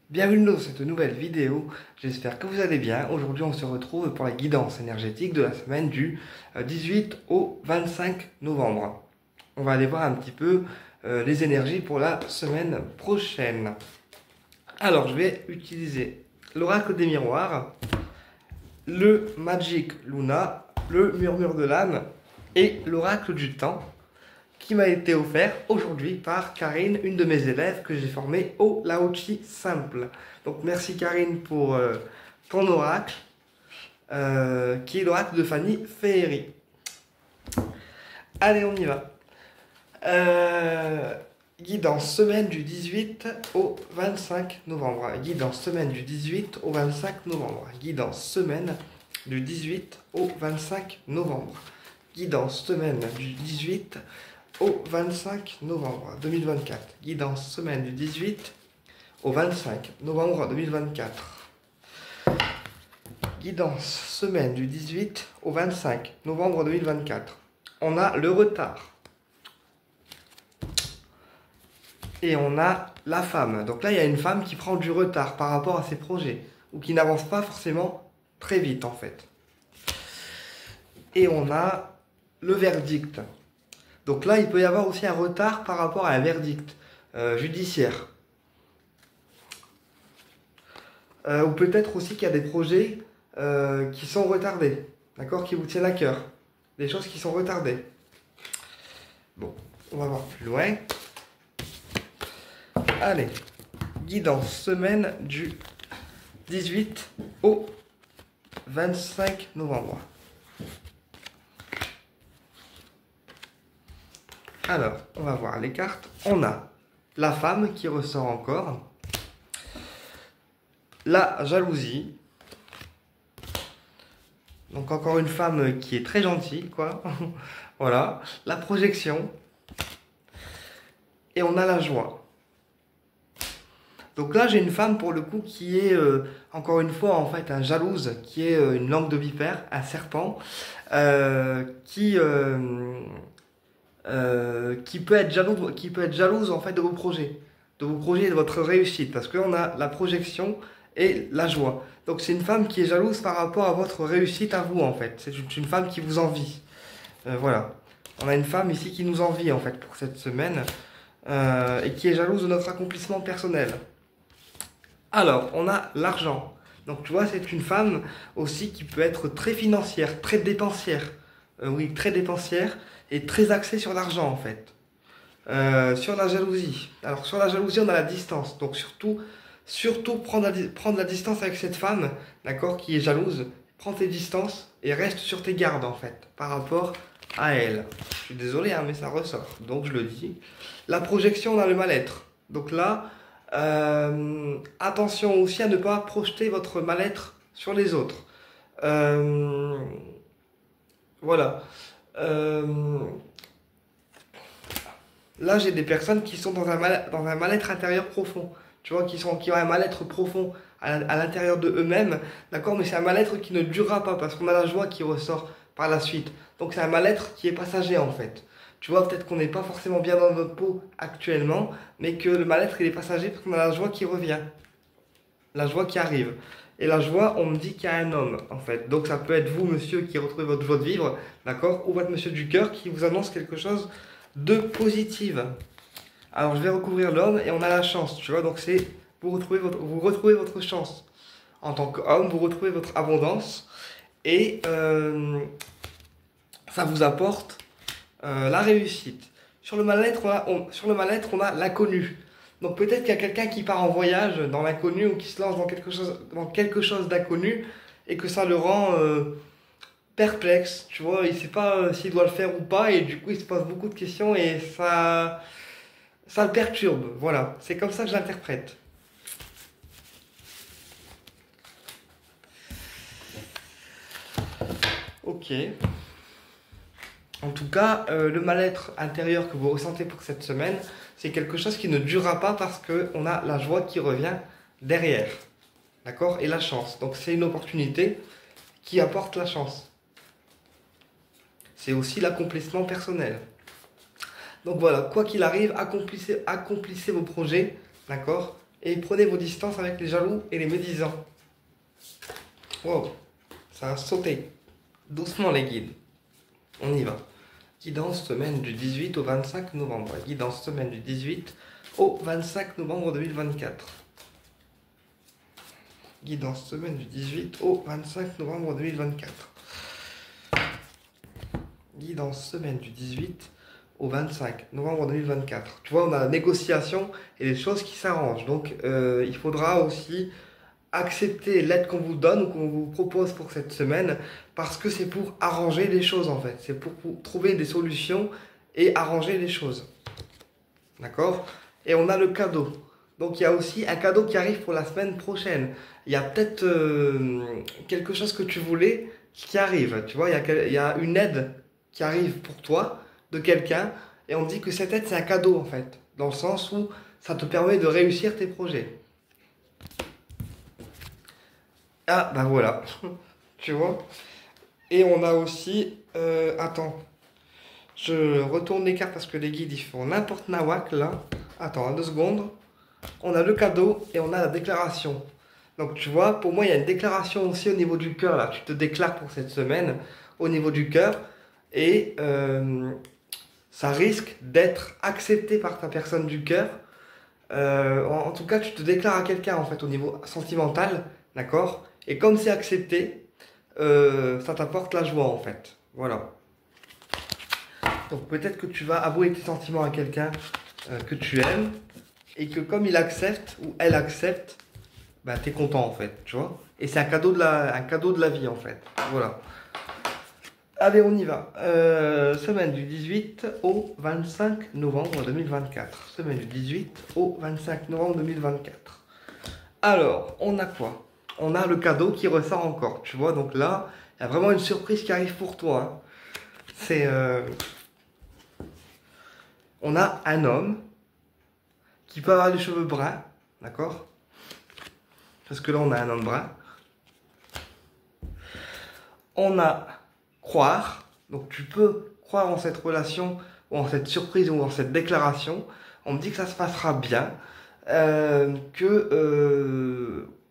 Bienvenue dans cette nouvelle vidéo, j'espère que vous allez bien. Aujourd'hui on se retrouve pour la guidance énergétique de la semaine du 18 au 25 novembre. On va aller voir un petit peu les énergies pour la semaine prochaine. Alors je vais utiliser l'oracle des miroirs, le Magic Luna, le murmure de l'âme et l'oracle du temps, qui m'a été offert aujourd'hui par Karine, une de mes élèves que j'ai formée au Lao-Chi simple. Donc merci Karine pour ton oracle, qui est l'oracle de Fanny Féery. Allez, on y va. Guidance semaine du 18 au 25 novembre. Guidance semaine du 18 au 25 novembre. Guidance semaine du 18 au 25 novembre. Guidance semaine du 18 au 25 novembre 2024. Guidance semaine du 18 au 25 novembre 2024. Guidance semaine du 18 au 25 novembre 2024. On a le retard. Et on a la femme. Donc là, il y a une femme qui prend du retard par rapport à ses projets. Ou qui n'avance pas forcément très vite en fait. Et on a le verdict. Donc là, il peut y avoir aussi un retard par rapport à un verdict judiciaire. Ou peut-être aussi qu'il y a des projets qui sont retardés, d'accord, qui vous tiennent à cœur. Des choses qui sont retardées. Bon, on va voir plus loin. Allez, guidance semaine du 18 au 25 novembre. Alors, on va voir les cartes. On a la femme qui ressort encore. La jalousie. Donc encore une femme qui est très gentille, quoi. Voilà. La projection. Et on a la joie. Donc là, j'ai une femme, pour le coup, qui est, encore une fois, en fait, un jalouse, qui est une langue de vipère, un serpent, qui peut être jalouse en fait de vos projets et de votre réussite, parce qu'on a la projection et la joie. Donc c'est une femme qui est jalouse par rapport à votre réussite à vous en fait. C'est une femme qui vous envie. Voilà. On a une femme ici qui nous envie en fait pour cette semaine et qui est jalouse de notre accomplissement personnel. Alors on a l'argent. Donc tu vois, c'est une femme aussi qui peut être très financière, très dépensière. Oui, très dépensière et très axée sur l'argent en fait. Sur la jalousie. Alors sur la jalousie, on a la distance. Donc surtout prendre la distance avec cette femme, d'accord, qui est jalouse. Prends tes distances et reste sur tes gardes en fait, par rapport à elle. Je suis désolé, hein, mais ça ressort. Donc je le dis. La projection, on a le mal-être. Donc là, attention aussi à ne pas projeter votre mal-être sur les autres. Voilà. Là, j'ai des personnes qui sont dans un mal-être intérieur profond. Tu vois, qui ont un mal-être profond à l'intérieur de eux-mêmes. D'accord, mais c'est un mal-être qui ne durera pas parce qu'on a la joie qui ressort par la suite. Donc, c'est un mal-être qui est passager en fait. Tu vois, peut-être qu'on n'est pas forcément bien dans notre peau actuellement, mais que le mal-être il est passager parce qu'on a la joie qui revient. La joie qui arrive. Et la joie, on me dit qu'il y a un homme, en fait. Donc ça peut être vous, monsieur, qui retrouvez votre joie de vivre, d'accord, ou votre monsieur du cœur qui vous annonce quelque chose de positif. Alors je vais recouvrir l'homme et on a la chance, tu vois. Donc c'est vous retrouvez votre chance. En tant qu'homme, vous retrouvez votre abondance et ça vous apporte la réussite. Sur le mal-être, on a l'inconnu. Donc peut-être qu'il y a quelqu'un qui part en voyage dans l'inconnu ou qui se lance dans quelque chose d'inconnu et que ça le rend perplexe, tu vois, il ne sait pas s'il doit le faire ou pas et du coup il se pose beaucoup de questions et ça le perturbe, voilà, c'est comme ça que je l'interprète. Ok. En tout cas, le mal-être intérieur que vous ressentez pour cette semaine, c'est quelque chose qui ne durera pas parce qu'on a la joie qui revient derrière. D'accord? Et la chance. Donc c'est une opportunité qui apporte la chance. C'est aussi l'accomplissement personnel. Donc voilà, quoi qu'il arrive, accomplissez vos projets, d'accord? et prenez vos distances avec les jaloux et les médisants. Wow, ça a sauté. Doucement les guides. On y va. Guidance semaine du 18 au 25 novembre. Guidance semaine du 18 au 25 novembre 2024. Guidance semaine du 18 au 25 novembre 2024. Guidance semaine du 18 au 25 novembre 2024. Tu vois, on a la négociation et les choses qui s'arrangent. Donc, il faudra aussi accepter l'aide qu'on vous donne ou qu'on vous propose pour cette semaine parce que c'est pour arranger les choses en fait. C'est pour trouver des solutions et arranger les choses. D'accord? Et on a le cadeau. Donc il y a aussi un cadeau qui arrive pour la semaine prochaine. Il y a peut-être quelque chose que tu voulais qui arrive. Tu vois, il y a une aide qui arrive pour toi de quelqu'un et on dit que cette aide c'est un cadeau en fait. Dans le sens où ça te permet de réussir tes projets. Ah, bah voilà, tu vois. Et on a aussi... attends, je retourne les cartes parce que les guides, ils font n'importe nawak, là. Attends, 2 secondes. On a le cadeau et on a la déclaration. Donc, tu vois, pour moi, il y a une déclaration aussi au niveau du cœur, là. Tu te déclares pour cette semaine au niveau du cœur. Et ça risque d'être accepté par ta personne du cœur. En tout cas, tu te déclares à quelqu'un, en fait, au niveau sentimental, d'accord? Et comme c'est accepté, ça t'apporte la joie en fait. Voilà. Donc peut-être que tu vas avouer tes sentiments à quelqu'un que tu aimes et que comme il accepte ou elle accepte, bah t'es content en fait, tu vois. Et c'est un cadeau de la vie en fait. Voilà. Allez, on y va. Semaine du 18 au 25 novembre 2024. Semaine du 18 au 25 novembre 2024. Alors, on a quoi? On a le cadeau qui ressort encore, tu vois. Donc là, il y a vraiment une surprise qui arrive pour toi. Hein. C'est... on a un homme qui peut avoir les cheveux bruns, d'accord? Parce que là, on a un homme brun. On a croire, donc tu peux croire en cette relation, ou en cette surprise, ou en cette déclaration. On me dit que ça se passera bien,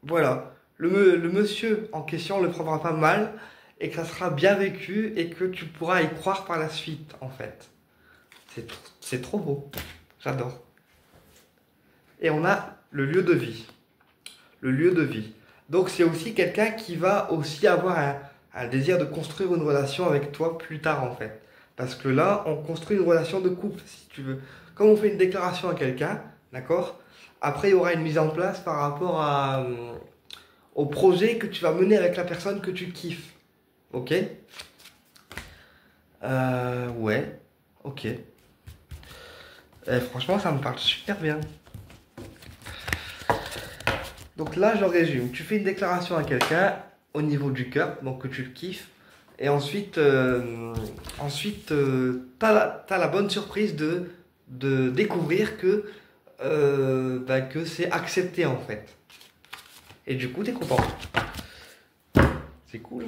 voilà, le monsieur en question ne le prendra pas mal, et que ça sera bien vécu, et que tu pourras y croire par la suite, en fait. C'est trop beau, j'adore. Et on a le lieu de vie. Le lieu de vie. Donc c'est aussi quelqu'un qui va aussi avoir un désir de construire une relation avec toi plus tard en fait. Parce que là, on construit une relation de couple, si tu veux. Comme on fait une déclaration à quelqu'un, d'accord? Après, il y aura une mise en place par rapport au projet que tu vas mener avec la personne que tu kiffes. Ok? Ouais. Ok. Franchement, ça me parle super bien. Donc là, je résume. Tu fais une déclaration à quelqu'un au niveau du cœur, donc que tu le kiffes. Et ensuite, t'as la bonne surprise de découvrir que c'est accepté en fait. Et du coup, t'es content. C'est cool.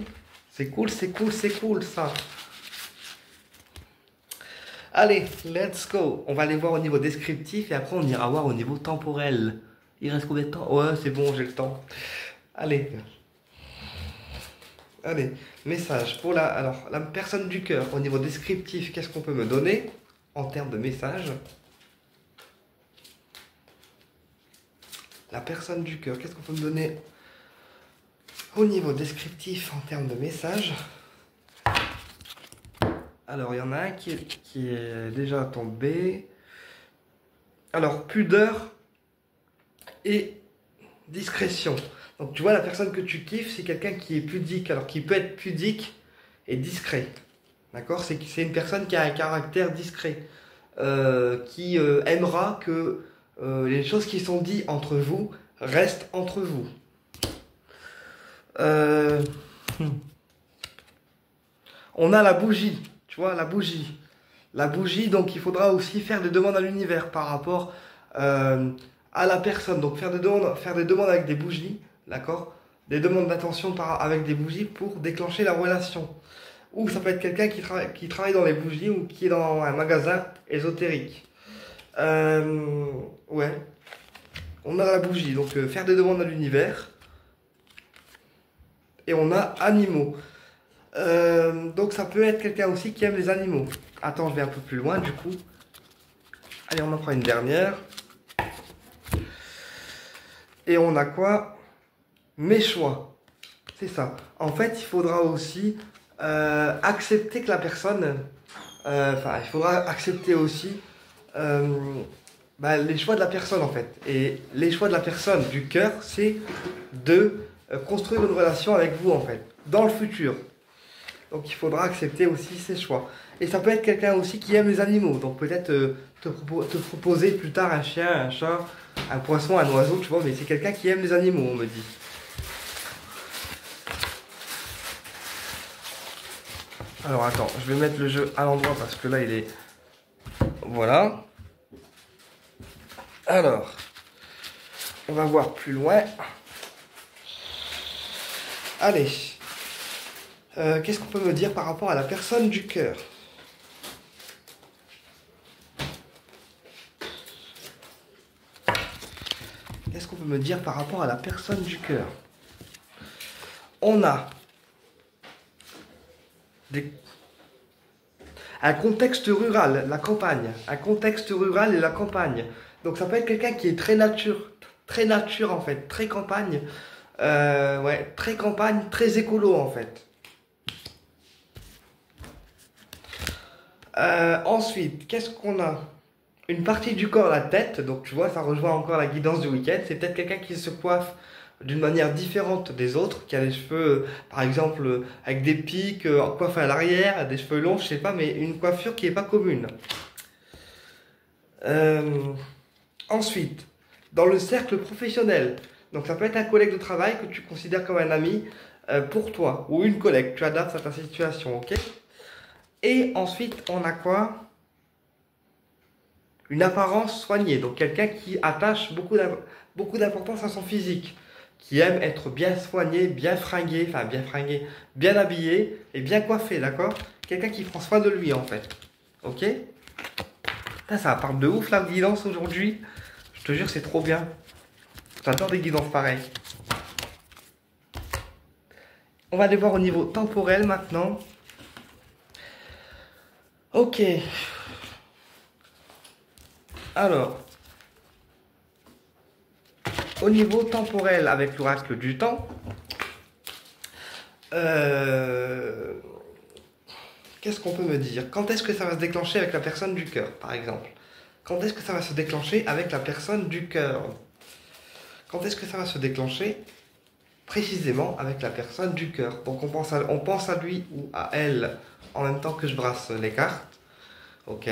C'est cool, c'est cool, c'est cool ça. Allez, let's go. On va aller voir au niveau descriptif et après on ira voir au niveau temporel. Il reste combien de temps? Ouais, c'est bon, j'ai le temps. Allez. Allez, message pour la personne du cœur. Au niveau descriptif, qu'est-ce qu'on peut me donner en termes de message? La personne du cœur, qu'est-ce qu'on peut me donner au niveau descriptif en termes de message? Alors, il y en a un qui est déjà tombé. Alors, pudeur et discrétion. Donc tu vois, la personne que tu kiffes, c'est quelqu'un qui est pudique, alors qui peut être pudique et discret. D'accord? C'est une personne qui a un caractère discret, qui aimera que les choses qui sont dites entre vous restent entre vous. On a la bougie, tu vois, la bougie. La bougie, donc il faudra aussi faire des demandes à l'univers par rapport à la personne. Donc faire des demandes avec des bougies, d'accord? Des demandes d'attention avec des bougies pour déclencher la relation. Ou ça peut être quelqu'un qui travaille dans les bougies ou qui est dans un magasin ésotérique. Ouais. On a la bougie, donc faire des demandes à l'univers. Et on a animaux. Donc ça peut être quelqu'un aussi qui aime les animaux. Attends, je vais un peu plus loin du coup. Allez, on en prend une dernière. Et on a quoi? Mes choix. C'est ça. En fait, il faudra aussi accepter que la personne... Enfin, il faudra accepter aussi les choix de la personne en fait. Et les choix de la personne du cœur, c'est de construire une relation avec vous en fait, dans le futur. Donc il faudra accepter aussi ses choix. Et ça peut être quelqu'un aussi qui aime les animaux. Donc peut-être te proposer plus tard un chien, un chat, un poisson, un oiseau, tu vois. Mais c'est quelqu'un qui aime les animaux, on me dit. Alors attends, je vais mettre le jeu à l'endroit parce que là il est... Voilà. Alors, on va voir plus loin. Allez. Qu'est-ce qu'on peut me dire par rapport à la personne du cœur? Qu'est-ce qu'on peut me dire par rapport à la personne du cœur? On a un contexte rural, la campagne. Un contexte rural et la campagne. Donc ça peut être quelqu'un qui est très nature en fait, très campagne. Ouais, très campagne, très écolo en fait. Ensuite, qu'est-ce qu'on a? Une partie du corps, la tête. Donc tu vois, ça rejoint encore la guidance du week-end. C'est peut-être quelqu'un qui se coiffe d'une manière différente des autres, qui a les cheveux, par exemple, avec des pics, coiffés à l'arrière, des cheveux longs, je sais pas, mais une coiffure qui est pas commune. Ensuite, dans le cercle professionnel, donc ça peut être un collègue de travail que tu considères comme un ami pour toi, ou une collègue, tu adaptes à ta situation, ok? Et ensuite, on a quoi? Une apparence soignée, donc quelqu'un qui attache beaucoup d'importance à son physique, qui aime être bien soigné, bien fringué, bien habillé et bien coiffé, d'accord? Quelqu'un qui prend soin de lui en fait, ok? Putain, ça parle de ouf la guidance aujourd'hui, je te jure c'est trop bien, j'adore des guidances pareilles. On va aller voir au niveau temporel maintenant. Ok. Alors, au niveau temporel avec l'oracle du temps, qu'est-ce qu'on peut me dire? Quand est-ce que ça va se déclencher avec la personne du cœur, par exemple? Quand est-ce que ça va se déclencher avec la personne du cœur? Quand est-ce que ça va se déclencher précisément avec la personne du cœur? Donc on pense à lui ou à elle en même temps que je brasse les cartes. Ok.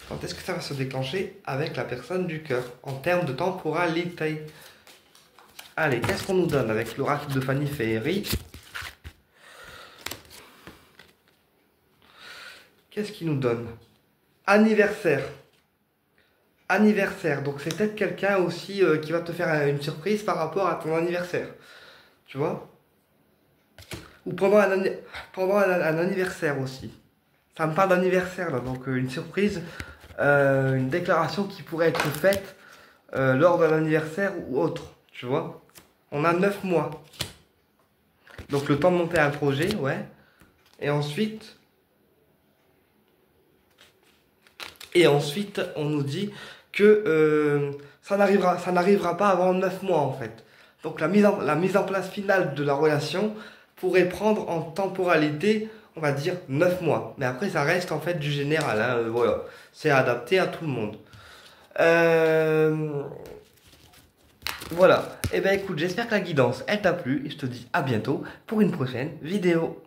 Quand est-ce que ça va se déclencher avec la personne du cœur en termes de temporalité? Allez, qu'est-ce qu'on nous donne avec l'oracle de Fanny Féerie? Qu'est-ce qu'il nous donne? Anniversaire. Anniversaire. Donc c'est peut-être quelqu'un aussi qui va te faire une surprise par rapport à ton anniversaire. Tu vois? Ou pendant un anniversaire aussi. Ça me parle d'anniversaire là, donc une surprise, une déclaration qui pourrait être faite lors d'un anniversaire ou autre. Tu vois? On a 9 mois. Donc le temps de monter un projet, ouais. Et ensuite, on nous dit que ça n'arrivera pas avant 9 mois en fait. Donc la mise en place finale de la relation pourrait prendre en temporalité, on va dire 9 mois. Mais après ça reste en fait du général, hein, voilà. C'est adapté à tout le monde. Voilà. Et ben écoute, j'espère que la guidance elle t'a plu et je te dis à bientôt pour une prochaine vidéo.